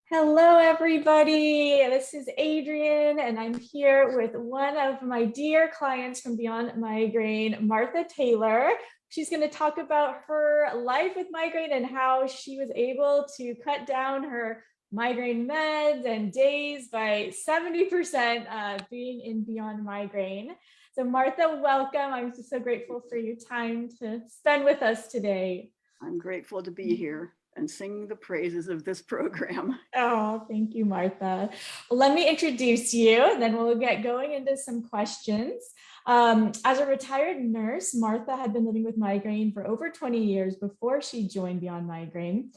Hello, everybody. This is Adrienne, and I'm here with one of my dear clients from Beyond Migraine, Martha Taylor. She's going to talk about her life with migraine and how she was able to cut down her migraine meds and days by 70% being in Beyond Migraine. So Martha, welcome. I'm just so grateful for your time to spend with us today. I'm grateful to be here and sing the praises of this program. Oh, thank you, Martha. Well, let me introduce you, and then we'll get going into some questions. As a retired nurse, Martha had been living with migraine for over 20 years before she joined Beyond Migraine.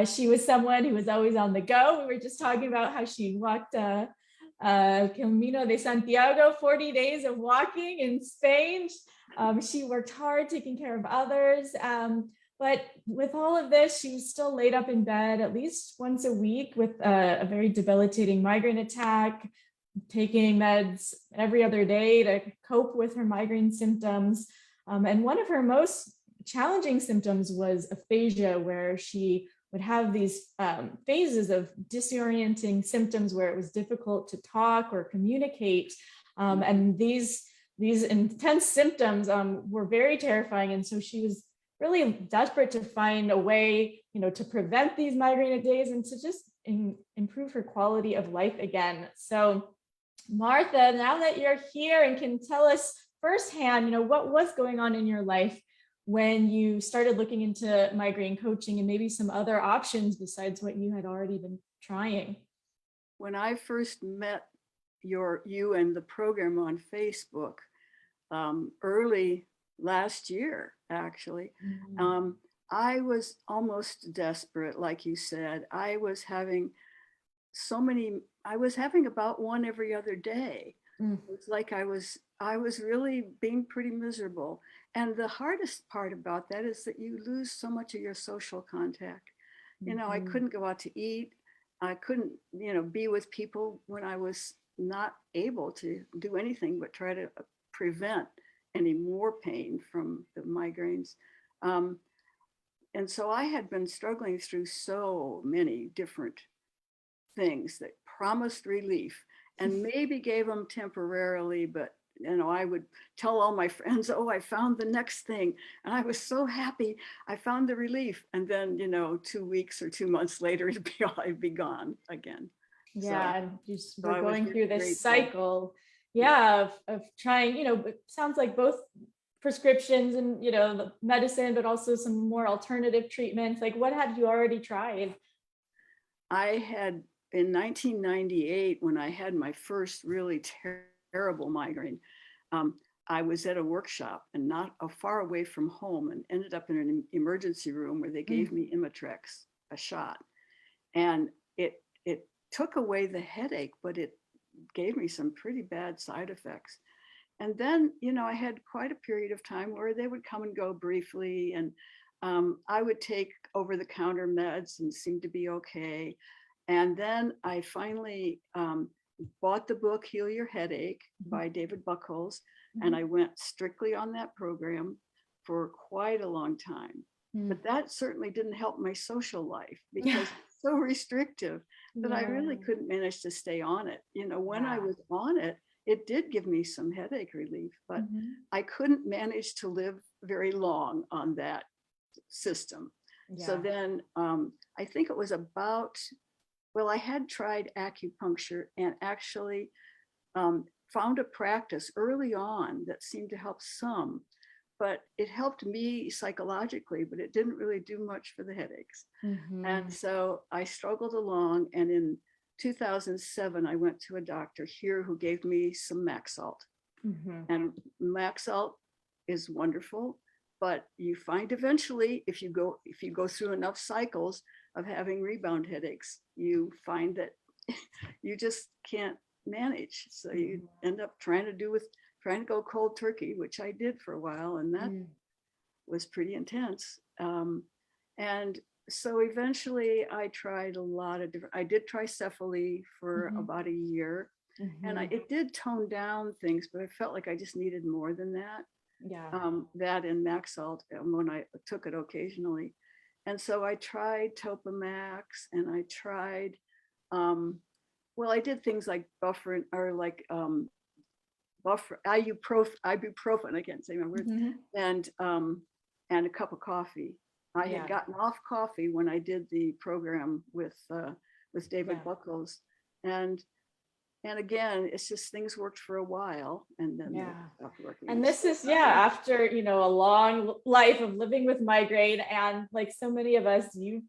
She was someone who was always on the go. We were just talking about how she walked Camino de Santiago, 40 days of walking in Spain. She worked hard taking care of others. But with all of this, she was still laid up in bed at least once a week with a very debilitating migraine attack, taking meds every other day to cope with her migraine symptoms. And one of her most challenging symptoms was aphasia, where she would have these phases of disorienting symptoms where it was difficult to talk or communicate. And these intense symptoms were very terrifying. And so she was really desperate to find a way, to prevent these migraine days and to just improve her quality of life again. So Martha, now that you're here and can tell us firsthand, what was going on in your life when you started looking into migraine coaching and maybe some other options besides what you had already been trying? When I first met you and the program on Facebook, early last year, actually, I was almost desperate. Like you said, I was having about one every other day. It's like I was really being pretty miserable. And the hardest part about that is that you lose so much of your social contact. I couldn't go out to eat. I couldn't, be with people when I was not able to do anything but try to prevent any more pain from the migraines. And so I had been struggling through so many different things that promised relief and maybe gave them temporarily, but I would tell all my friends, oh, I found the next thing. And I was so happy I found the relief. And then, 2 weeks or 2 months later, I'd be gone again. Yeah, and we're going through this cycle. Yeah, of trying, it sounds like both prescriptions and, the medicine, but also some more alternative treatments. Like, what had you already tried? I had, in 1998, when I had my first really terrible migraine, I was at a workshop and not far away from home and ended up in an emergency room where they gave me Imitrex, a shot. And it took away the headache, but it gave me some pretty bad side effects. And then, I had quite a period of time where they would come and go briefly, and I would take over-the-counter meds and seem to be okay. And then I finally bought the book Heal Your Headache by David Buchholz, and I went strictly on that program for quite a long time. But that certainly didn't help my social life because it's so restrictive that I really couldn't manage to stay on it. When I was on it, it did give me some headache relief, but I couldn't manage to live very long on that system. So then I think it was I had tried acupuncture and actually found a practice early on that seemed to help some, but it helped me psychologically, but it didn't really do much for the headaches. And so I struggled along, and in 2007, I went to a doctor here who gave me some Maxalt. And Maxalt is wonderful, but you find eventually, if you go through enough cycles of having rebound headaches, you find that you just can't manage. So you end up trying to go cold turkey, which I did for a while, and that was pretty intense. And so eventually I tried a lot of different, I did try Cephaly for about a year, and it did tone down things, but I felt like I just needed more than that. That and Maxalt when I took it occasionally. And so I tried Topamax, and I tried, well, I did things like buffer or like buffer ibuprofen. I can't say my words, Mhm. and and a cup of coffee. I had Yeah. gotten off coffee when I did the program with David Yeah. Buckles, and again, it's just things worked for a while, and then they Yeah. stopped working. And I'm this so is, yeah, sorry. after, a long life of living with migraine, and like so many of us, you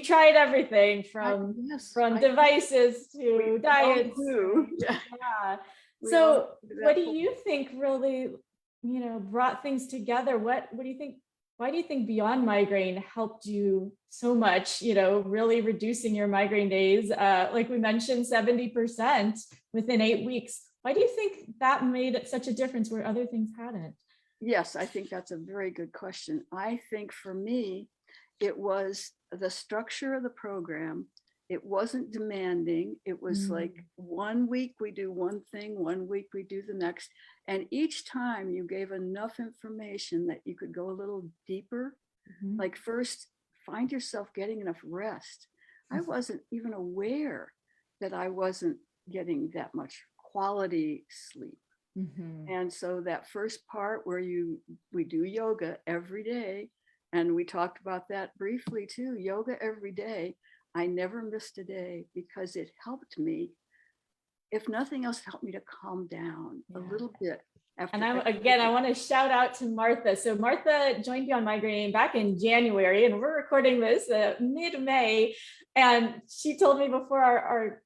tried everything from Yes, devices to we all diets. do. Yeah, Yeah. we all So do what that. do you think really, brought things together? What do you think? Why do you think Beyond Migraine helped you so much, really reducing your migraine days? Like we mentioned, 70% within 8 weeks. Why do you think that made such a difference where other things hadn't? Yes, I think that's a very good question. I think for me, it was the structure of the program. It wasn't demanding. It was like Mm, 1 week we do one thing, 1 week we do the next. And each time you gave enough information that you could go a little deeper. mhm, Like, first, find yourself getting enough rest. I wasn't even aware that I wasn't getting that much quality sleep. mhm. And so that first part where we do yoga every day, and we talked about that briefly too, yoga every day. I never missed a day because it helped me, if nothing else, helped me to calm down a Yeah. little bit And after I every again, I day. want to shout out to Martha. So Martha joined Beyond Migraine back in January, and we're recording this mid-May. And she told me before our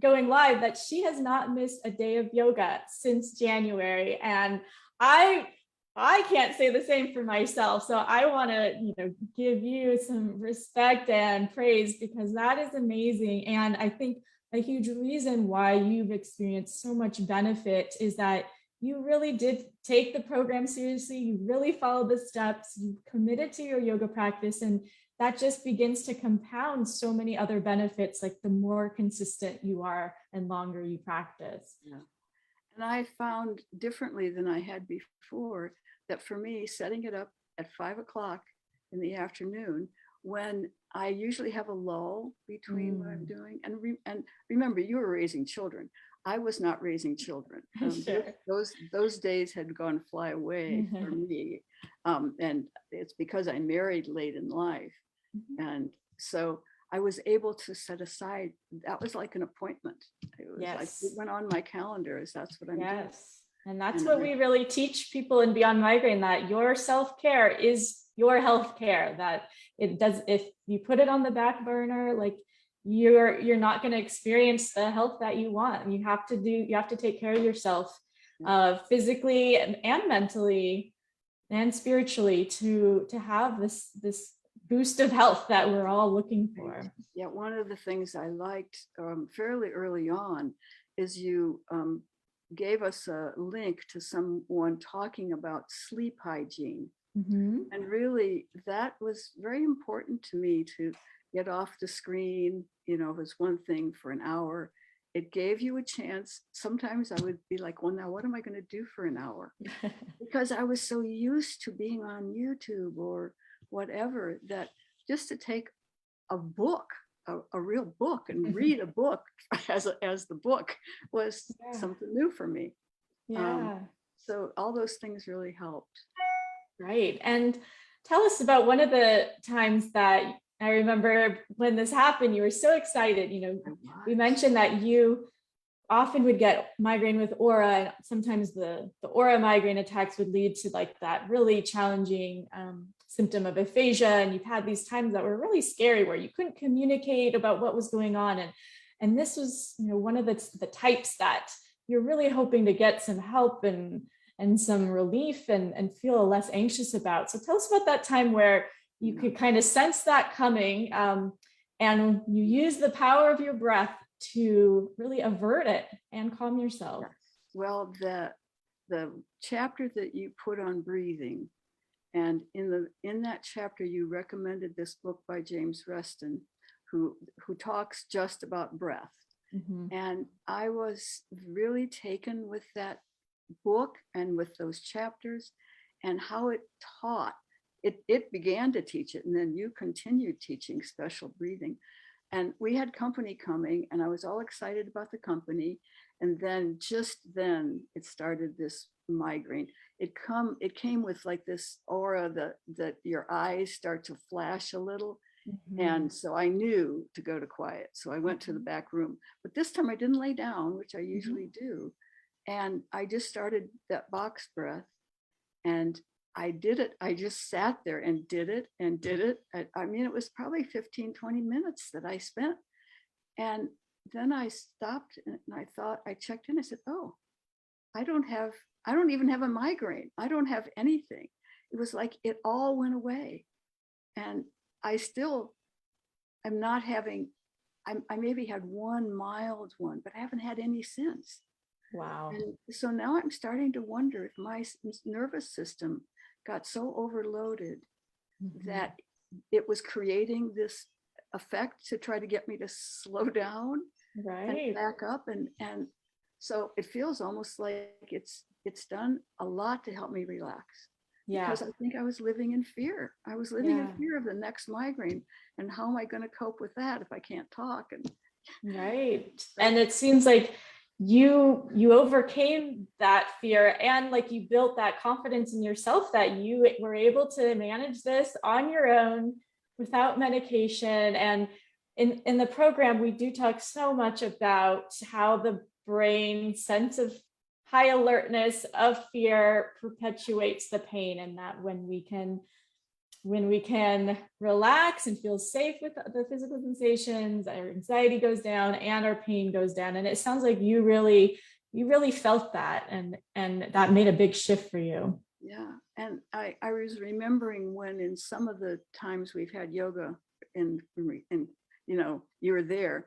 going live that she has not missed a day of yoga since January. And I I can't say the same for myself. So I want to, give you some respect and praise because that is amazing. And I think a huge reason why you've experienced so much benefit is that you really did take the program seriously. You really followed the steps. You committed to your yoga practice. And that just begins to compound so many other benefits, like the more consistent you are and longer you practice. Yeah. And I found differently than I had before that for me, setting it up at 5 o'clock in the afternoon, when I usually have a lull between what I'm Mm, doing, and remember, you were raising children. I was not raising children. sure. Those days had gone fly away for me, and it's because I married late in life, and so I was able to set aside. That was like an appointment. It was like it Yes. went on my calendar as that's what I'm doing. Yes. And that's And what we really teach people in Beyond Migraine, that your self-care is your health care, that it does, if you put it on the back burner, like you're not going to experience the health that you want. You have to take care of yourself physically and mentally and spiritually to have this boost of health that we're all looking right. for. Yeah, one of the things I liked fairly early on is you gave us a link to someone talking about sleep hygiene. Mhm. And really, that was very important to me, to get off the screen. It was one thing for an hour. It gave you a chance. Sometimes I would be like, well, now what am I going to do for an hour? Because I was so used to being on YouTube or whatever, that just to take a book, a real book, and read a book as the book was Yeah. something new for me. Um, Yeah. so all those things really helped. Right. And tell us about one of the times that I remember when this happened, you were so excited. I We was. mentioned that you often would get migraine with aura, and sometimes the aura migraine attacks would lead to like that really challenging symptom of aphasia. And you've had these times that were really scary where you couldn't communicate about what was going on. And this was, one of the types that you're really hoping to get some help and some relief and feel less anxious about. So tell us about that time where you Yeah. could kind of sense that coming, and you use the power of your breath to really avert it and calm yourself. Yes. Well, the chapter that you put on breathing, and in that chapter you recommended this book by James Reston, who talks just about breath. Mhm. And I was really taken with that book and with those chapters, and how it taught it began to teach it, and then you continued teaching special breathing. And we had company coming, and I was all excited about the company. And then just then it started this migraine. It came with like this aura that your eyes start to flash a little. And so I knew to go to quiet. So I went to the back room, but this time I didn't lay down, which I usually do. And I just started that box breath, and I did it. I just sat there and did it and did it. I mean, it was probably 15, 20 minutes that I spent. And then I stopped and I thought, I checked in, I said, oh, I don't even have a migraine. I don't have anything. It was like it all went away. And I still am not having, I maybe had one mild one, but I haven't had any since. Wow. And so now I'm starting to wonder if my nervous system got so overloaded that it was creating this effect to try to get me to slow down and back up. And so it feels almost like it's done a lot to help me relax. Yeah. Because I think I was living in fear. I was living in fear of the next migraine. And how am I going to cope with that if I can't talk? And And it seems like you overcame that fear, and like you built that confidence in yourself that you were able to manage this on your own without medication. And in the program, we do talk so much about how the brain's sense of high alertness of fear perpetuates the pain, and that when we can relax and feel safe with the physical sensations, our anxiety goes down and our pain goes down. And it sounds like you really felt that, and that made a big shift for you. Yeah. And I was remembering when in some of the times we've had yoga and you were there,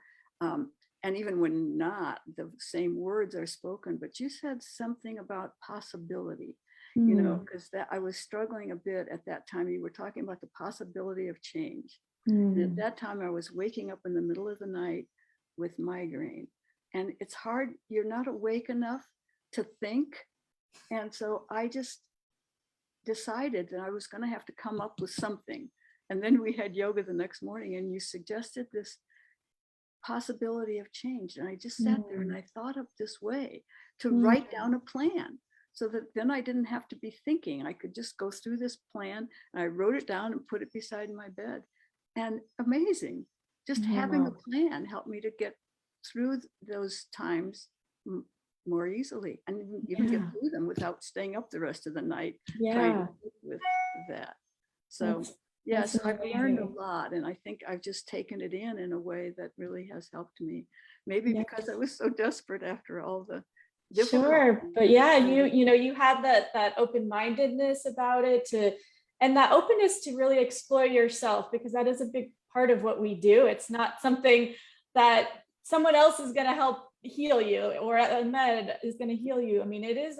and even when not, the same words are spoken, but you said something about possibility. Because that I was struggling a bit at that time. You were talking about the possibility of change. And at that time, I was waking up in the middle of the night with migraine. And it's hard, you're not awake enough to think. And so I just decided that I was going to have to come up with something. And then we had yoga the next morning, and you suggested this possibility of change. And I just sat there and I thought of this way to write down a plan, so that then I didn't have to be thinking. I could just go through this plan, and I wrote it down and put it beside my bed. And amazing, just having a plan helped me to get through those times more easily, and even get through them without staying up the rest of the night trying to deal with that. So so I've learned a lot, and I think I've just taken it in a way that really has helped me. Maybe because I was so desperate after all the Sure, but you had that open-mindedness about it, and that openness to really explore yourself, because that is a big part of what we do. It's not something that someone else is going to help heal you, or a med is going to heal you. I mean, it's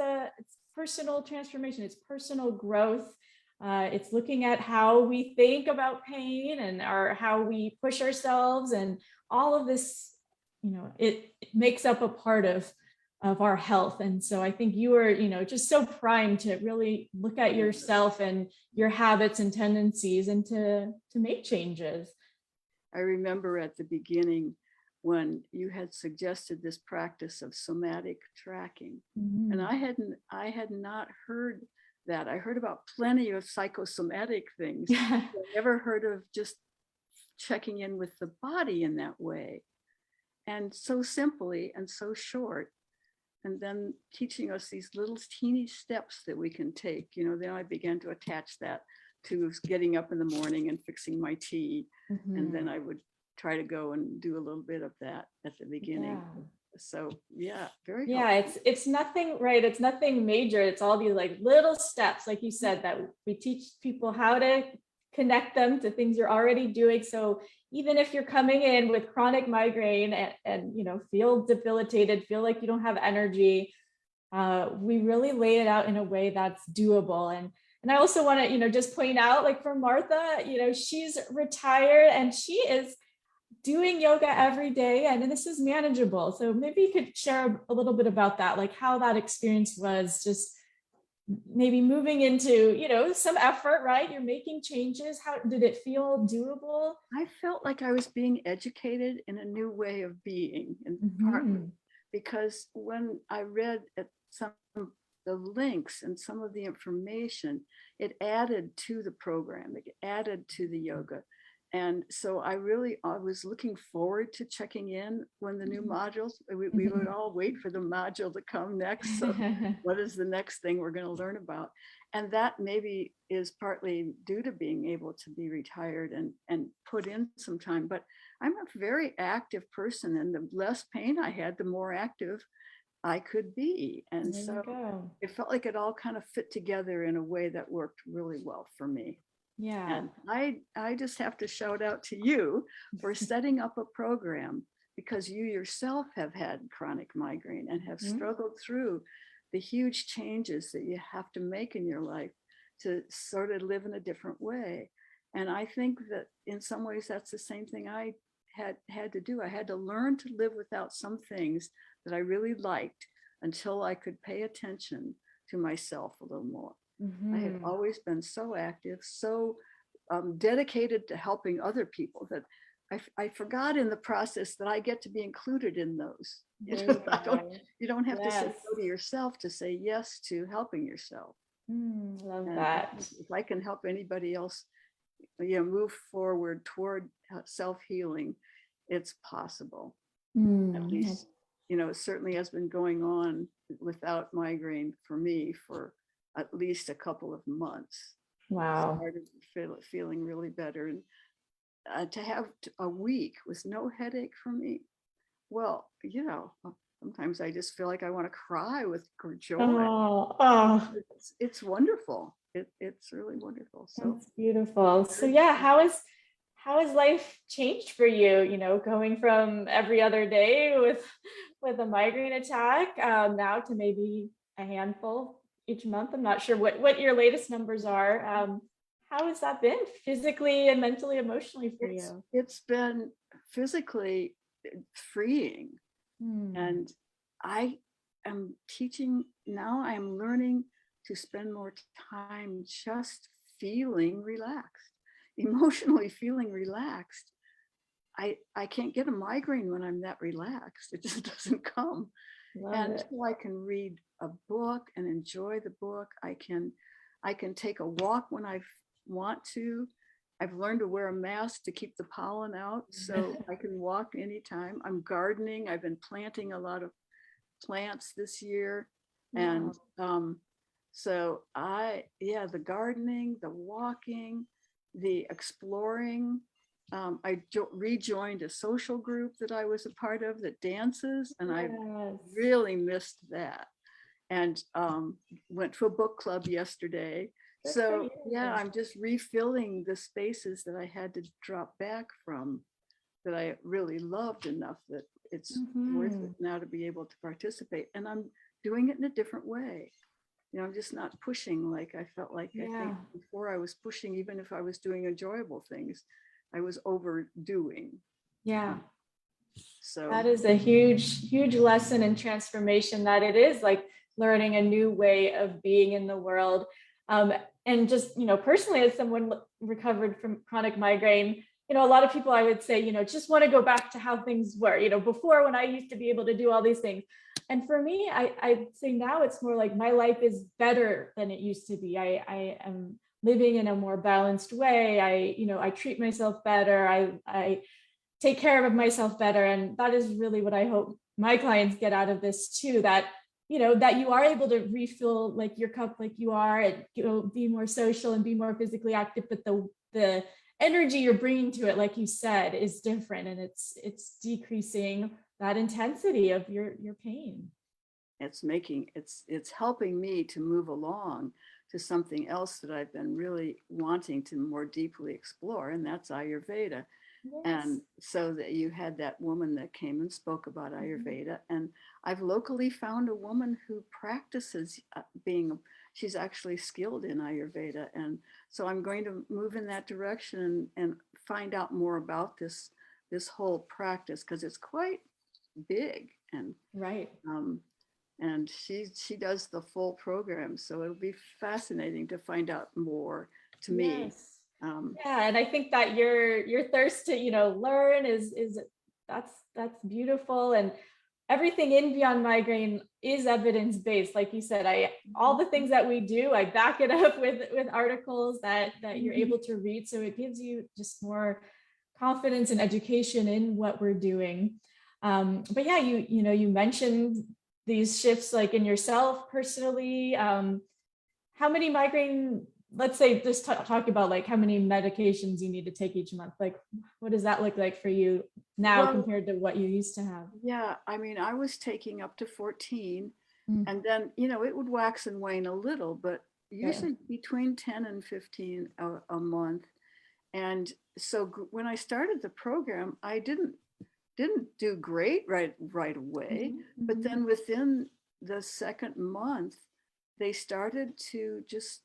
personal transformation, it's personal growth. It's looking at how we think about pain and how we push ourselves, and all of this, it makes up a part of our health. And so I think you were, just so primed to really look at yourself and your habits and tendencies, and to make changes. I remember at the beginning when you had suggested this practice of somatic tracking, and I had not heard that. I heard about plenty of psychosomatic things. I never heard of just checking in with the body in that way, and so simply and so short. And then teaching us these little teeny steps that we can take. Then I began to attach that to getting up in the morning and fixing my tea. And then I would try to go and do a little bit of that at the beginning. So very helpful. It's nothing, right? It's nothing major. It's all these like little steps, like you said, that we teach people how to connect them to things you're already doing. So even if you're coming in with chronic migraine and feel debilitated, feel like you don't have energy, we really lay it out in a way that's doable. And I also want to, just point out, like for Martha, she's retired and she is doing yoga every day, and this is manageable. So maybe you could share a little bit about that, like how that experience was, just maybe moving into, some effort, right? You're making changes. How did it feel doable? I felt like I was being educated in a new way of being, in part Hmm. because when I read at some of the links and some of the information, it added to the program, it added to the yoga. And so I was looking forward to checking in when the new modules, we would all wait for the module to come next. So what is the next thing we're going to learn about? And that maybe is partly due to being able to be retired and put in some time. But I'm a very active person, and the less pain I had, the more active I could be. And There you so go. it felt like it all kind of fit together in a way that worked really well for me. Yeah. And I just have to shout out to you for setting up a program, because you yourself have had chronic migraine and have Mhm. struggled through the huge changes that you have to make in your life to sort of live in a different way. And I think that in some ways that's the same thing I had to do. I had to learn to live without some things that I really liked until I could pay attention to myself a little more. I had Mhm. always been so active, so dedicated to helping other people that I forgot in the process that I get to be included in those. There you go. You don't have to say Yes. no to yourself to say yes to helping yourself. Love And I that. think if I can help anybody else, move forward toward self-healing, it's possible. At Mm. least, it certainly has been going on without migraine for me for at least a couple of months. Wow. Started feeling really better. And to have a week with no headache for me, well, sometimes I just feel like I want to cry with joy. Oh, oh, It's wonderful. It's really wonderful. So that's beautiful. So good. yeah, how has life changed for you? Going from every other day with a migraine attack, now to maybe a handful each month. I'm not sure what your latest numbers are. How has that been physically and mentally, emotionally for you? It's been physically freeing. Hmm. And I am teaching now, I'm learning to spend more time just feeling relaxed, emotionally feeling relaxed. I can't get a migraine when I'm that relaxed. It just doesn't come. Love And it. so I can read a book and enjoy the book. I can take a walk when I want to. I've learned to wear a mask to keep the pollen out so I can walk anytime. I'm gardening. I've been planting a lot of plants this year. Wow. And so the gardening, the walking, the exploring. I rejoined a social group that I was a part of that dances, and I Yes. really missed that. And went to a book club yesterday. Good for So yeah, you. I'm just refilling the spaces that I had to drop back from, that I really loved enough that it's worth it Mhm. now to be able to participate. And I'm doing it in a different way. I'm just not pushing like I felt like, I think Yeah. before I was pushing, even if I was doing enjoyable things, I was overdoing. Yeah. Um, so That is a huge, huge lesson in transformation, that it is like learning a new way of being in the world. Um, and just, personally, as someone recovered from chronic migraine, a lot of people I would say, just want to go back to how things were, before, when I used to be able to do all these things. And for me, I'd say now it's more like my life is better than it used to be. I am living in a more balanced way. I treat myself better. I take care of myself better. And that is really what I hope my clients get out of this too, that that you are able to refill like your cup like you are, and be more social and be more physically active, but the energy you're bringing to it, like you said, is different, and it's decreasing that intensity of your pain. it's helping me to move along to something else that I've been really wanting to more deeply explore, and that's Ayurveda. Yes. And so that you had that woman that came and spoke about Mhm. Ayurveda. And I've locally found a woman who practices she's actually skilled in Ayurveda. And so I'm going to move in that direction and find out more about this whole practice, because it's quite big. And Right. um, and she does the full program. So it'll be fascinating to find out more to me. Yes. Um, Yeah, and I think that your thirst to, learn is that's beautiful, and everything in Beyond Migraine is evidence-based. Like you said, I all the things that we do, I back it up with articles that you're able to read. So it gives you just more confidence and education in what we're doing. But yeah, you mentioned these shifts like in yourself personally. How many migraine, let's say just talk about like how many medications you need to take each month, like what does that look like for you now well, compared to what you used to have? yeah, I mean, I was taking up to 14, Mm, and then, it would wax and wane a little, but sure. usually between 10 and 15 a month. And so when I started the program, I didn't do great right away, Mhm, but mhm. then within the second month, they started to just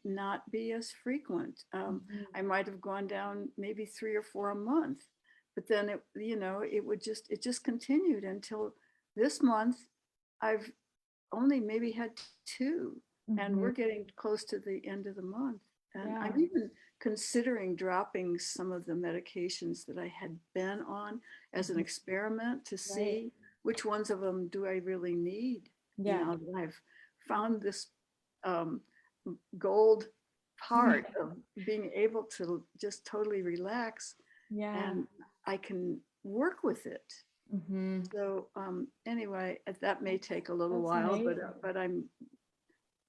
not be as frequent. Mhm. I might have gone down maybe 3 or 4 a month, but then it just continued until this month. I've only maybe had two, and Mhm. we're getting close to the end of the month. And I'm Yeah. even considering dropping some of the medications that I had been on as an Mhm. experiment to Right. see which ones of them do I really need Yeah. now that I've found this um, gold part of being able to just totally relax, Yeah. and I can work with it. Mhm. So anyway, that may take a little That's while, amazing. but I'm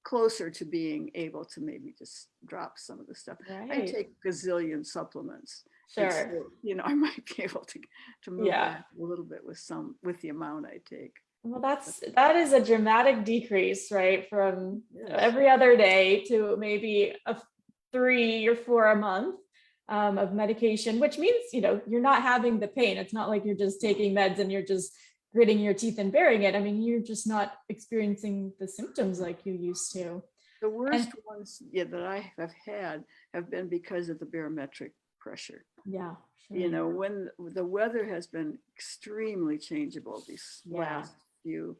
closer to being able to maybe just drop some of the stuff. I Right. take gazillion supplements. It's Sure. I might be able to move Yeah. back a little bit with the amount I take. Well, that is a dramatic decrease, right? From Yes. every other day to maybe 3 or 4 a month of medication, which means, you're not having the pain. It's not like you're just taking meds and you're just gritting your teeth and bearing it. I mean, you're just not experiencing the symptoms like you used to. The And worst ones, yeah, that I have had have been because of the barometric pressure. yeah, sure. When the weather has been extremely changeable these Yeah. last few,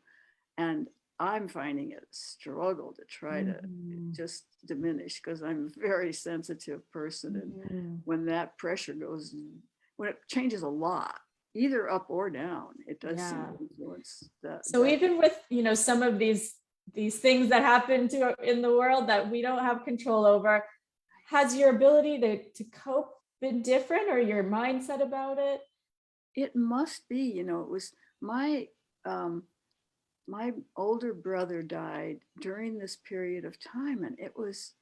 and I'm finding it a struggle to try to Mhm. just diminish because I'm a very sensitive person. And Mhm. when that pressure goes, when it changes a lot, either up or down, it does seem Yeah. to influence So that. even with, some of these things that happen to in the world that we don't have control over, has your ability to cope been different, or your mindset about it? It must be, it was my um, my older brother died during this period of time, and it was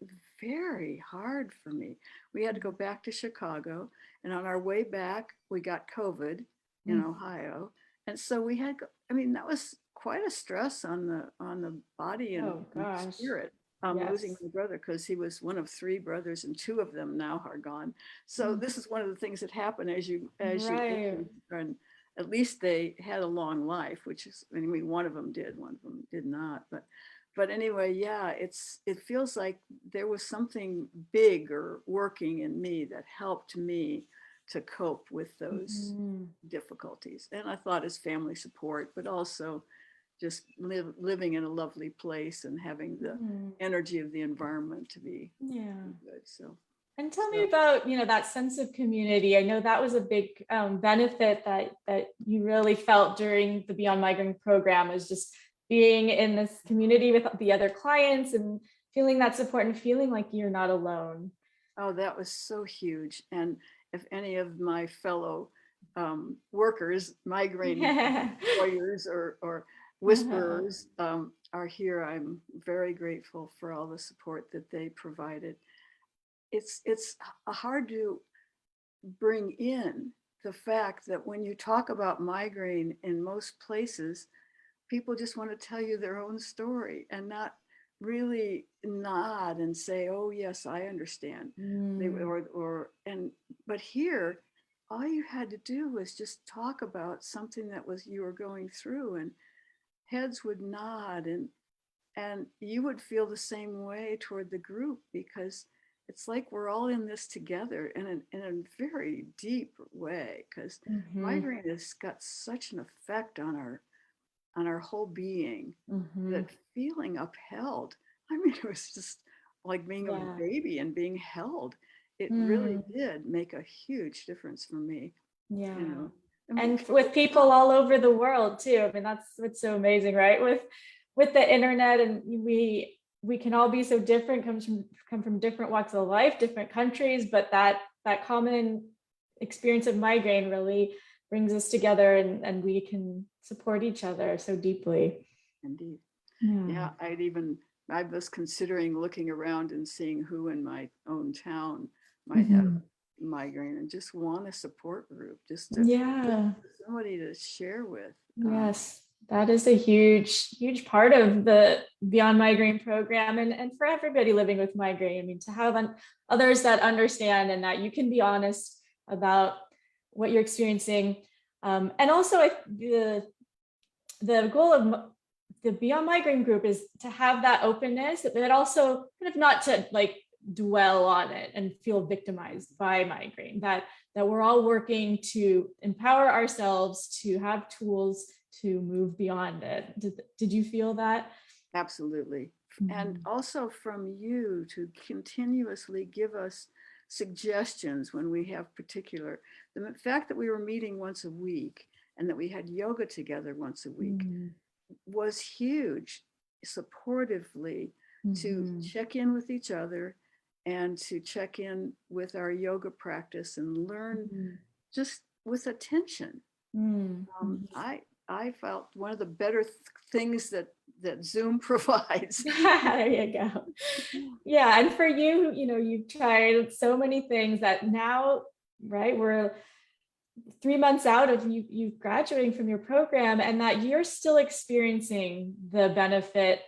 very hard for me. We had to go back to Chicago, and on our way back we got COVID in Mm. Ohio. And so we had, I mean, that was quite a stress on the body Oh and gosh. spirit, losing Yes. my brother, because he was one of three brothers and two of them now are gone. So Mm. this is one of the things that happen as you Right. age. And at least they had a long life, which is, I mean, one of them did, one of them did not. But anyway, yeah, it feels like there was something bigger working in me that helped me to cope with those Mhm. difficulties. And I thought as family support, but also just living in a lovely place and having the Mhm. energy of the environment to be Yeah. good. So, And tell me so about, that sense of community. I know that was a big benefit that you really felt during the Beyond Migraine program, is just being in this community with the other clients and feeling that support and feeling like you're not alone. oh, that was so huge. And if any of my fellow workers, migraine warriors or whisperers are here, I'm very grateful for all the support that they provided. It's hard to bring in the fact that when you talk about migraine in most places, people just want to tell you their own story and not really nod and say, "Oh yes, I understand." They Mm. or and but here, all you had to do was just talk about something that was you were going through, and heads would nod, and you would feel the same way toward the group, because it's like we're all in this together in a very deep way, because Mhm. migraine has got such an effect on on our whole being, Mm-hmm. that feeling upheld. I mean, it was just like being a Yeah. baby and being held. It really Mm, did make a huge difference for me, you yeah. know. I mean, And people with people all over the world too. I mean, that's what's so amazing, right? With the internet, and we can all be so different, come from different walks of life, different countries, but that common experience of migraine really brings us together, and we can support each other so deeply. indeed. Yeah. Yeah, I was considering looking around and seeing who in my own town might have Mhm. migraine and just want a support group, just to Yeah. somebody to share with. Yes, that is a huge part of the Beyond Migraine program, and for everybody living with migraine. I mean, to have others that understand and that you can be honest about what you're experiencing. And also, the goal of the Beyond Migraine group is to have that openness, but also kind of not to like dwell on it and feel victimized by migraine. That we're all working to empower ourselves to have tools to move beyond it. Did you feel that? Absolutely. And Mhm. also from you to continuously give us suggestions when we have particular, the fact that we were meeting once a week and that we had yoga together once a week Mhm. was huge, supportively, to Mhm. check in with each other and to check in with our yoga practice and learn Mhm. just with attention. Mhm. I felt one of the better things that Zoom provides. There you go. Yeah, and for you, you've tried so many things that now, right, we're 3 months out of you graduating from your program, and that you're still experiencing the benefit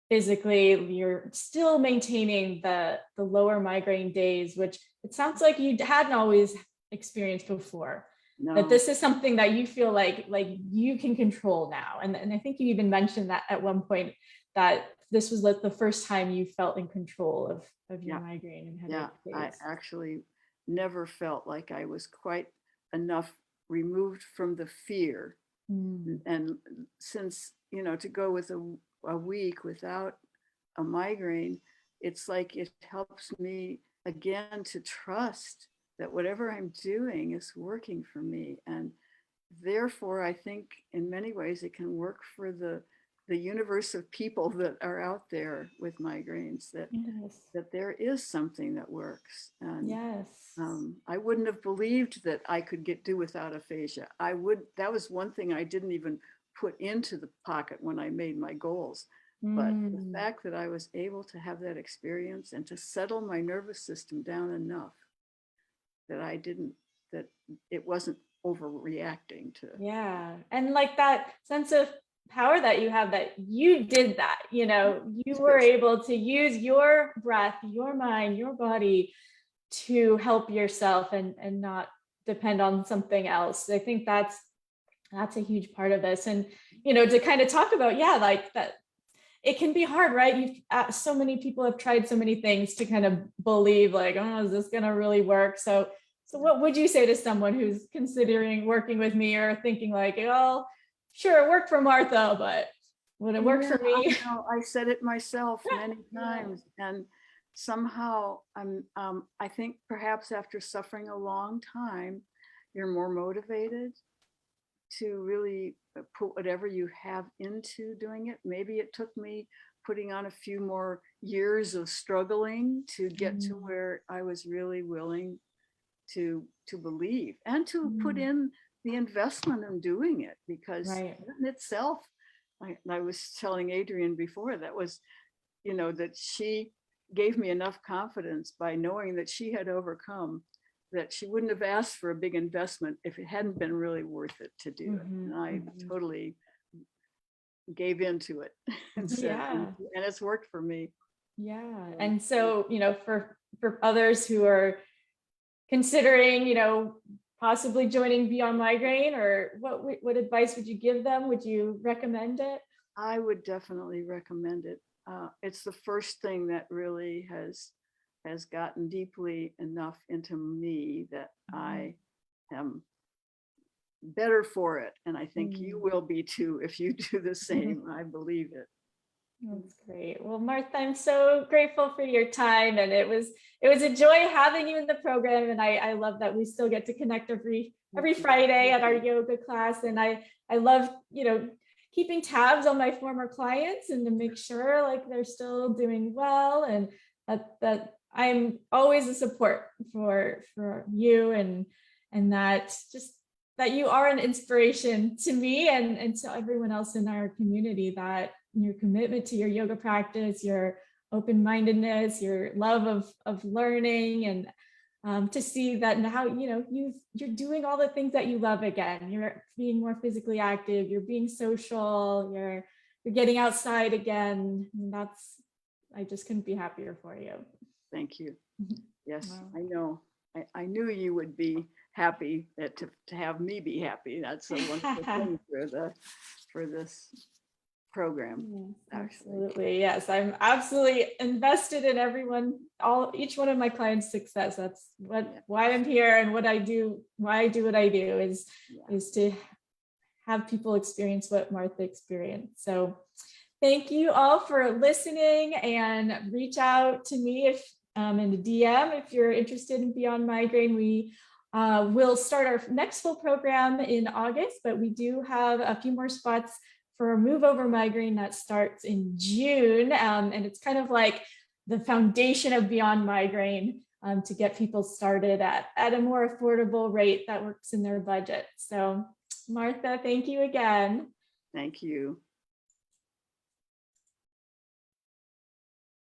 physically. You're still maintaining the lower migraine days, which it sounds like you hadn't always experienced before. That No, this is something that you feel like you can control now, and I think you even mentioned that at one point, that this was like the first time you felt in control of your yeah, migraine and yeah. headache I days. actually never felt like I was quite enough removed from the fear. Mm. And since, to go with a week without a migraine, it's like it helps me again to trust that whatever I'm doing is working for me. And therefore, I think in many ways it can work for the universe of people that are out there with migraines, Yes. that there is something that works. And Yes. I wouldn't have believed that I could do without aphasia. That was one thing I didn't even put into the pocket when I made my goals. But the Mm. fact that I was able to have that experience and to settle my nervous system down enough that that it wasn't overreacting to. Yeah. And like that sense of power that you have, that you did that, you were able to use your breath, your mind, your body to help yourself, and not depend on something else. I think that's a huge part of this. And to kind of talk about, yeah, like that, it can be hard, right? You've so many people have tried so many things to kind of believe like, oh, is this going to really work? So what would you say to someone who's considering working with me, or thinking like, oh, sure, it worked for Martha, but would it work Yeah, for me? I know. I said it myself many Yeah. times, and somehow I think perhaps after suffering a long time, you're more motivated to really put whatever you have into doing it. Maybe it took me putting on a few more years of struggling to get to Mm, where I was really willing to believe and to put mm, in the investment in doing it, because right. in itself, I was telling Adrian before, that she gave me enough confidence by knowing that she had overcome, that she wouldn't have asked for a big investment if it hadn't been really worth it to do it. Hmm. And I Hmm. totally gave into it and said, and Yeah. it's worked for me. Yeah. So, And yeah. so, for others who are considering, possibly joining Beyond Migraine, or what advice would you give them? Would you recommend it? I would definitely recommend it. It's the first thing that really has gotten deeply enough into me that Mhm. I am better for it. And I think you will be too if you do the same. I believe it. That's great. Well, Martha, I'm so grateful for your time, and it was a joy having you in the program. And I love that we still get to connect every Friday at our yoga class. And I love, keeping tabs on my former clients and to make sure like they're still doing well, and that I'm always a support for you, and that you are an inspiration to me and to everyone else in our community, that your commitment to your yoga practice, your open-mindedness, your love of learning, and to see that now, you're doing all the things that you love again. You're being more physically active, you're being social, you're getting outside again. And I just couldn't be happier for you. Thank you. Yes, Wow. I know. I knew you would be happy to have me be happy. That's a wonderful thing for this program. Yes, Actually. absolutely. Yes, I'm absolutely invested in each one of my clients' success. That's why I'm here, and why I do what I do is to have people experience what Martha experienced. So thank you all for listening, and reach out to me if in the DM if you're interested in Beyond Migraine. We will start our next full program in August, but we do have a few more spots for Move Over Migraine that starts in June. And it's kind of like the foundation of Beyond Migraine to get people started at a more affordable rate that works in their budget. So Martha, thank you again. Thank you.